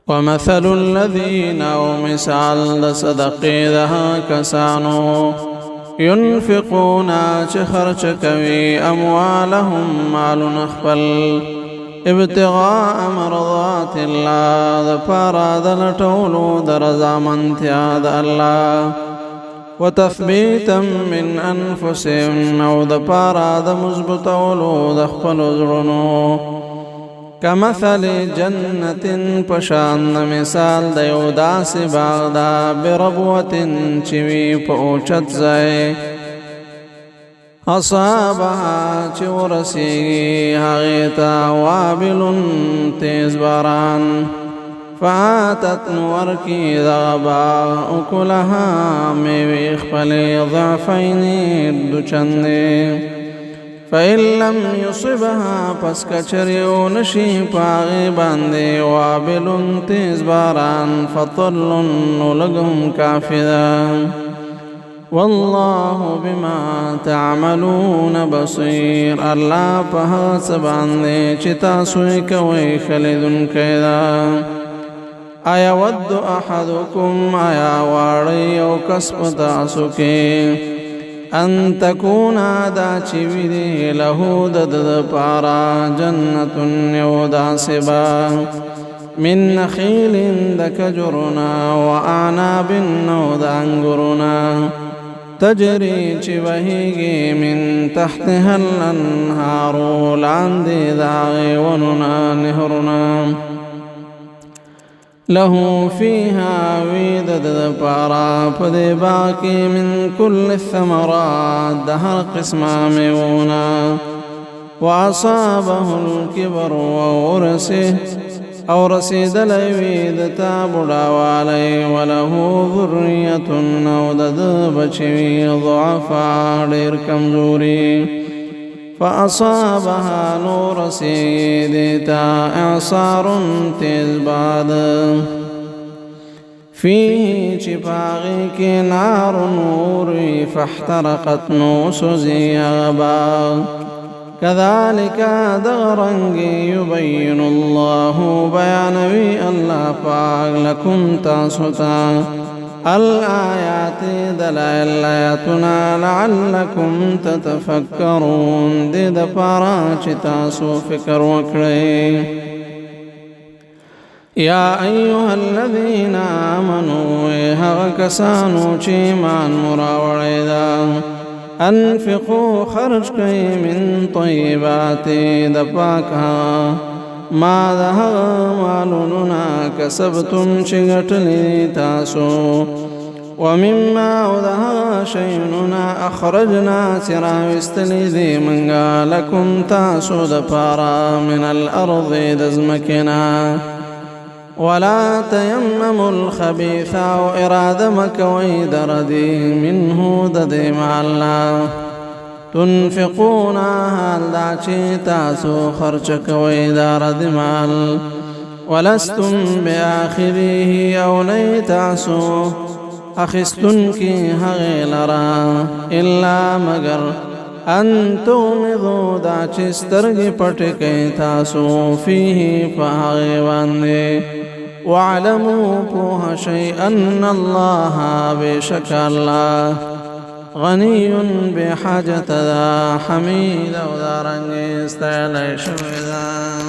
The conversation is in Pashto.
ومثل الذين او مثال د صدقې ده کسانو ينفقون چې خرچ کوي اموالهم مالون خپل ابتغاء مرضات الله د پاره د لټولو د رضامندتیا د الله وتثبيتا من انفسهم او د پاره د مضبوطولو د خپل زړونو كمثل جنة پشان مثال د یو داسې باغ دا بربوة چې وي په اوچت ځای اصابها چې ورسیږي هغې ته وابل تیز باران فاتت نورکی دغه باغ اکلها میوې خپلې ضعفین دو چندې فإن لم يصبها پس کچریو نشی پاغی باندې وابل تیز باران فطل نلگم کافدا والله بما تعملون بصير الله په هڅ باندې چې تاسو یې کوئ خلیدون کیدا آیا ود احدکم آیا واړی او کسب تاسو کې ان تكون دا چویدی له دد پارا جنت یو داسبا من نخیل دکجرنا واعناب نو دانگرنا تجری چی وحیگی من تحتها الانهار لاندی داغی وننا نهرنا له فيها ويدد پارا پد باقی من كل الثمرات دهر قسم میونا واصابه الكبر ورسه او رسید لوید تا بڑاوالی وله ذریت او دد بچوی ضعفا دیر کمزوری فأصابها نور سيدتا إعصار تزباد فيه چپاغی کی نار نوری فاحترقت نوسوزی غبا كذلك دغرنگی يبين الله بيانوي الله پاک لكم تاسوتا الآيات دلائل آياتنا لعلكم تتفكرون دي دپارا چی تاسو فکر وکڑی یا ایها الذین آمنوا هغه کسانو چې ایمان مراوړی دا انفقوا خرج کئ من طیبات د پاکها ما ده مالوننا کسبتم چې ګټلې تاسو ومما وده شيئنا اخرجنا سراوستلی دی منگا لکم تاسو د پارا من الارض دزمکنا ولا تيمموا الخبيث او اراده مکوی دردی منه ددی معلا تنفقون حال دا چی تاسو خرچ کوئی دارد مال ولستم بآخریه او نی تاسو اخستن کی حغی لرا الا مگر ان تومضو دا چی سترگی پٹکی تاسو فیه فحغی باندے وعلموا پوها شیئن اللہ بشک اللہ غنی بحاجت دا حمید و دارنگی استعلی شویدان